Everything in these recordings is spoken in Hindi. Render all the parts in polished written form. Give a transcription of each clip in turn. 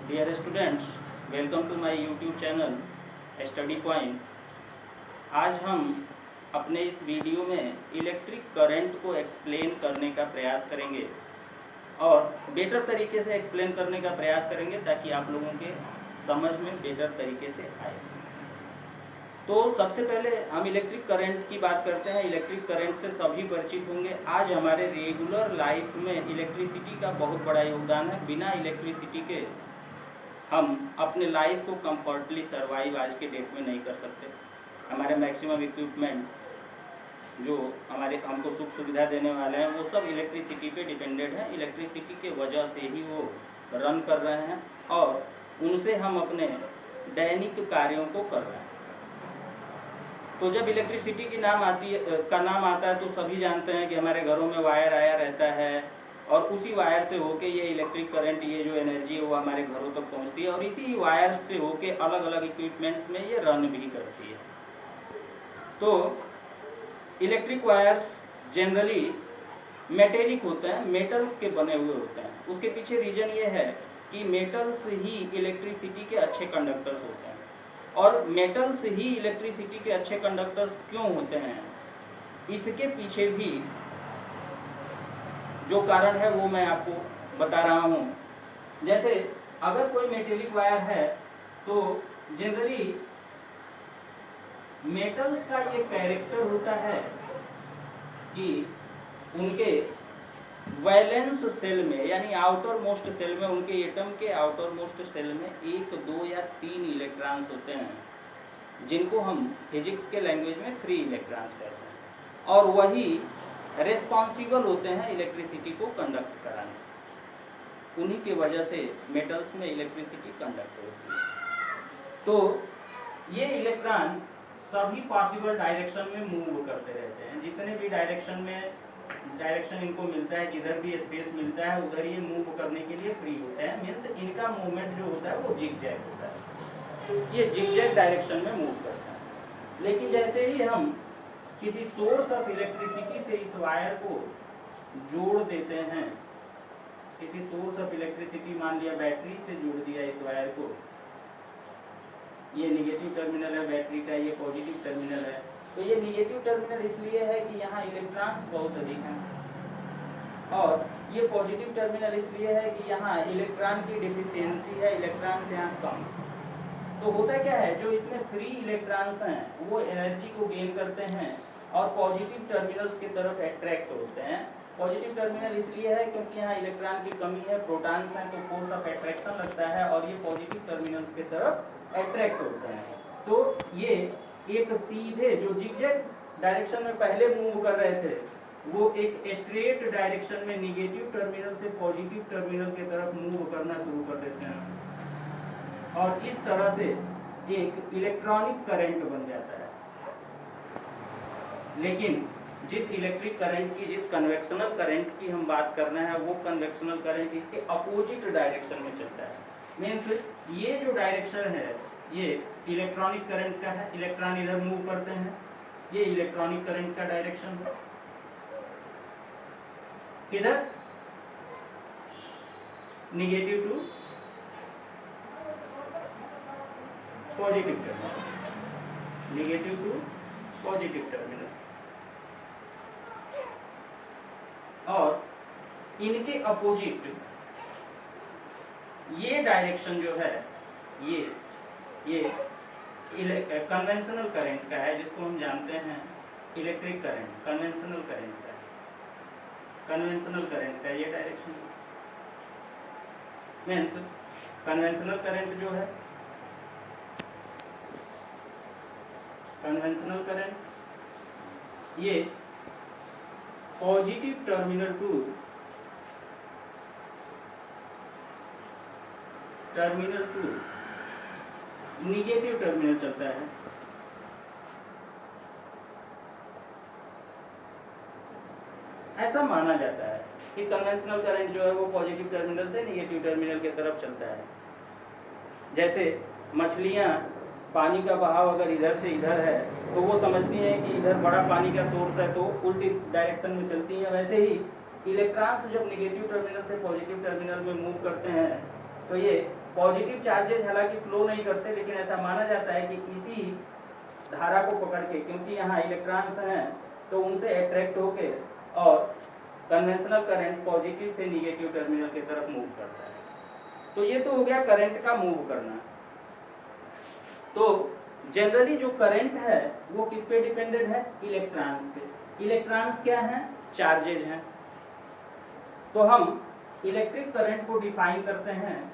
Dear students, welcome to my YouTube channel study point. आज हम अपने इस वीडियो में इलेक्ट्रिक करंट को एक्सप्लेन करने का प्रयास करेंगे और बेटर तरीके से एक्सप्लेन करने का प्रयास करेंगे ताकि आप लोगों के समझ में बेटर तरीके से आए। तो सबसे पहले हम इलेक्ट्रिक करंट की बात करते हैं। इलेक्ट्रिक करंट से सभी परिचित होंगे। आज हमारे रेगुलर लाइफ में इलेक्ट्रिसिटी का बहुत बड़ा योगदान है। बिना इलेक्ट्रिसिटी के हम अपने लाइफ को कंफर्टली सर्वाइव आज के डेट में नहीं कर सकते। हमारे मैक्सिमम इक्विपमेंट जो हमको सुख सुविधा देने वाले हैं वो सब इलेक्ट्रिसिटी पे डिपेंडेड है। इलेक्ट्रिसिटी के वजह से ही वो रन कर रहे हैं और उनसे हम अपने दैनिक कार्यों को कर रहे हैं। तो जब इलेक्ट्रिसिटी की नाम आता है तो सभी जानते हैं कि हमारे घरों में वायर आया रहता है और उसी वायर से होके ये इलेक्ट्रिक करंट, ये जो एनर्जी है वो हमारे घरों तक पहुंचती है और इसी वायर से होके अलग अलग इक्विपमेंट्स में ये रन भी करती है। तो इलेक्ट्रिक वायर्स जनरली मेटेलिक होते हैं, मेटल्स के बने हुए होते हैं। उसके पीछे रीजन ये है कि मेटल्स ही इलेक्ट्रिसिटी के अच्छे कंडक्टर्स होते हैं। और मेटल्स ही इलेक्ट्रिसिटी के अच्छे कंडक्टर्स क्यों होते हैं, इसके पीछे भी जो कारण है वो मैं आपको बता रहा हूं। जैसे अगर कोई मेटेलिक वायर है तो जनरली मेटल्स का ये कैरेक्टर होता है कि उनके वैलेंस सेल में यानी आउटर मोस्ट सेल में, उनके एटम के आउटर मोस्ट सेल में 1, 2 या 3 इलेक्ट्रॉन्स होते हैं जिनको हम फिजिक्स के लैंग्वेज में फ्री इलेक्ट्रॉन्स कहते हैं और वही रेस्पॉन्सिबल होते हैं इलेक्ट्रिसिटी को कंडक्ट कराने। उन्हीं की वजह से मेटल्स में इलेक्ट्रिसिटी कंडक्ट होती है। तो ये इलेक्ट्रॉन्स सभी पॉसिबल डायरेक्शन में मूव करते रहते हैं। जितने भी डायरेक्शन इनको मिलता है, जिधर भी स्पेस मिलता है उधर ये मूव करने के लिए फ्री होते हैं। मीन्स इनका मूवमेंट जो होता है वो जिग-जैग होता है। ये जिग-जैग डायरेक्शन में मूव करता है। लेकिन जैसे ही हम किसी सोर्स ऑफ इलेक्ट्रिसिटी से इस वायर को जोड़ देते हैं, किसी सोर्स ऑफ इलेक्ट्रिसिटी मान लिया बैटरी से जोड़ दिया इस वायर को, ये निगेटिव टर्मिनल है बैटरी का, ये पॉजिटिव टर्मिनल है। तो ये निगेटिव टर्मिनल इसलिए है कि यहाँ इलेक्ट्रॉन्स बहुत अधिक हैं और ये पॉजिटिव टर्मिनल इसलिए है कि यहाँ इलेक्ट्रॉन की डिफिशियंसी है, इलेक्ट्रॉन्स यहाँ कम। तो होता क्या है, जो इसमें फ्री इलेक्ट्रॉन्स हैं वो एनर्जी को गेन करते हैं और पॉजिटिव टर्मिनल्स की तरफ अट्रैक्ट होते हैं। पॉजिटिव टर्मिनल इसलिए है क्योंकि यहाँ इलेक्ट्रॉन की कमी है, प्रोटॉन्स हैं, तो फोर्स ऑफ अट्रैक्शन लगता है और ये पॉजिटिव टर्मिनल्स की तरफ अट्रैक्ट होते हैं। तो ये एक सीधे जो जिगजैग डायरेक्शन में पहले मूव कर रहे थे वो एक स्ट्रेट डायरेक्शन में निगेटिव टर्मिनल से पॉजिटिव टर्मिनल की तरफ मूव करना शुरू कर देते हैं और इस तरह से एक इलेक्ट्रॉनिक करंट बन जाता है। लेकिन जिस इलेक्ट्रिक करंट की, जिस कन्वेक्शनल करंट की हम बात कर रहे हैं वो कन्वेक्शनल करंट इसके अपोजिट डायरेक्शन में चलता है। मीन्स ये जो डायरेक्शन है ये इलेक्ट्रॉनिक करंट का है, इलेक्ट्रॉन इधर मूव करते हैं, ये इलेक्ट्रॉनिक करंट का डायरेक्शन है। किधर? Negative to positive terminal, negative to positive terminal. और इनके अपोजिट ये डायरेक्शन जो है ये कन्वेंशनल करंट का है, जिसको हम जानते हैं इलेक्ट्रिक करंट। कन्वेंशनल करंट का ये डायरेक्शन मीन्स कन्वेंशनल करंट जो है, कन्वेंशनल करंट ये positive terminal to negative terminal चलता है। ऐसा माना जाता है कि कन्वेंशनल करंट जो है वो पॉजिटिव टर्मिनल से निगेटिव टर्मिनल की तरफ चलता है। जैसे मछलियां पानी का बहाव अगर इधर से इधर है तो वो समझती हैं कि इधर बड़ा पानी का सोर्स है तो उल्टी डायरेक्शन में चलती हैं। वैसे ही इलेक्ट्रॉन्स जब नेगेटिव टर्मिनल से पॉजिटिव टर्मिनल में मूव करते हैं तो ये पॉजिटिव चार्जेज हालांकि फ्लो नहीं करते, लेकिन ऐसा माना जाता है कि इसी धारा को पकड़ के, क्योंकि यहाँ इलेक्ट्रॉन्स हैं तो उनसे अट्रैक्ट होके और कन्वेंशनल करंट पॉजिटिव से निगेटिव टर्मिनल की तरफ मूव करता है। तो ये तो हो गया करंट का मूव करना। तो जनरली जो करंट है वो किस पे डिपेंडेंट है? इलेक्ट्रॉन्स पे। इलेक्ट्रॉन्स क्या हैं? चार्जेज हैं। तो हम इलेक्ट्रिक करंट को डिफाइन करते हैं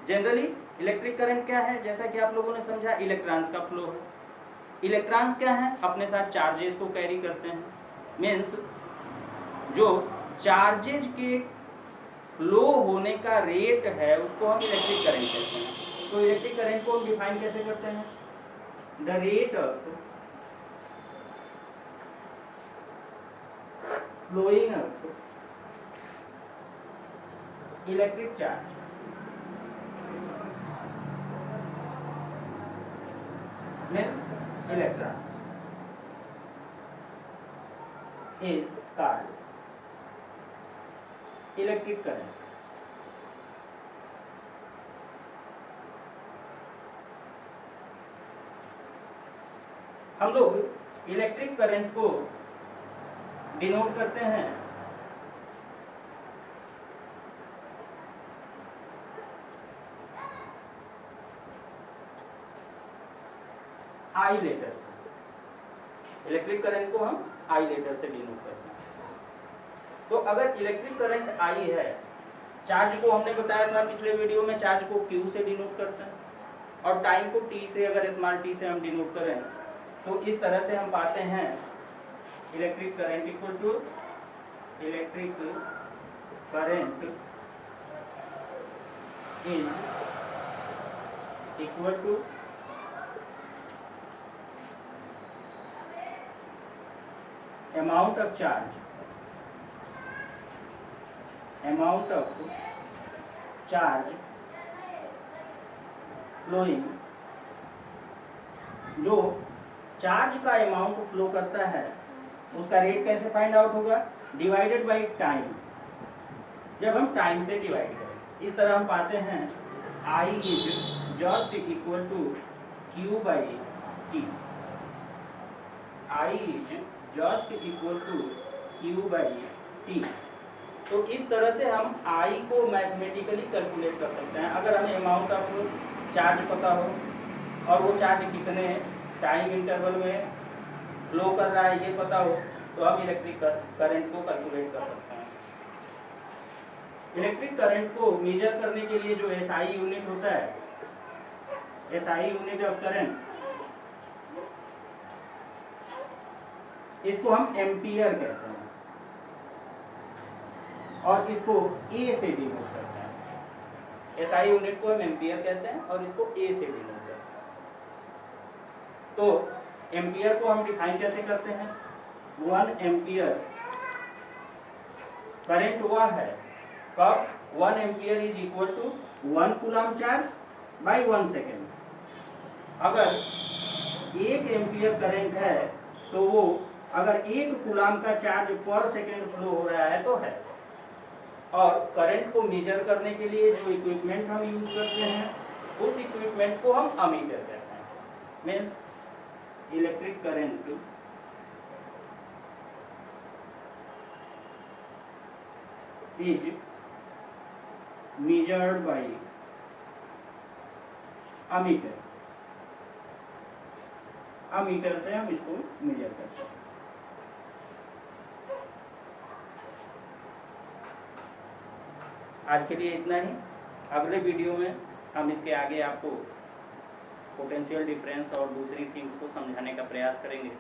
जनरली इलेक्ट्रिक करंट क्या है? जैसा कि आप लोगों ने समझा, इलेक्ट्रॉन्स का फ्लो है। इलेक्ट्रॉन्स क्या है? अपने साथ चार्जेस को कैरी करते हैं। मीन्स जो चार्जेज के फ्लो होने का रेट है उसको हम इलेक्ट्रिक करंट कहते हैं। तो इलेक्ट्रिक करंट को हम डिफाइन कैसे करते हैं? The rate of flowing of electric charge means electron is called electric current. हम लोग इलेक्ट्रिक करंट को डिनोट करते हैं आई लेटर से। इलेक्ट्रिक करंट को हम आई लेटर से डिनोट करते हैं। तो अगर इलेक्ट्रिक करंट आई है, चार्ज को हमने बताया था पिछले वीडियो में, चार्ज को क्यू से डिनोट करते हैं और टाइम को टी से, अगर स्मॉल टी से हम डिनोट करें तो इस तरह से हम पाते हैं electric current equal to electric current is equal to amount of charge flowing, जो चार्ज का अमाउंट फ्लो करता है उसका रेट कैसे फाइंड आउट होगा? Divided by time. जब हम टाइम से डिवाइड करें, इस तरह हम पाते हैं I is just equal to Q by T। I is just equal to Q by T। तो इस तरह से हम I को मैथमेटिकली कैलकुलेट कर सकते हैं। अगर हमें अमाउंट ऑफ चार्ज पता हो और वो चार्ज कितने टाइम इंटरवल में फ्लो कर रहा है ये पता हो, तो हम इलेक्ट्रिक करंट को कैलकुलेट कर सकते हैं। इलेक्ट्रिक करंट को मेजर करने के लिए जो SI यूनिट होता है, SI यूनिट ऑफ करंट, इसको हम एम्पियर कहते हैं और इसको A से डिनोट करते हैं। SI यूनिट को हम एम्पियर कहते हैं और इसको A से डिनोट करते हैं। तो एम्पियर को हम डिफाइन कैसे करते हैं? 1 एम्पियर करंट हुआ है कब? 1 ampere is equal to 1 coulomb charge by 1 second. अगर 1 एम्पियर करंट है तो वो अगर 1 कूलम का चार्ज पर सेकेंड फ्लो हो रहा है तो है। और करंट को मेजर करने के लिए जो इक्विपमेंट हम यूज करते हैं उस इक्विपमेंट को हम अमीटर कहते हैं। Means electric current is measured by ammeter. Ammeter से हम इसको मेजर करते हैं। आज के लिए इतना ही। अगले वीडियो में हम इसके आगे आपको पोटेंशियल डिफरेंस और दूसरी थिंग्स को समझाने का प्रयास करेंगे।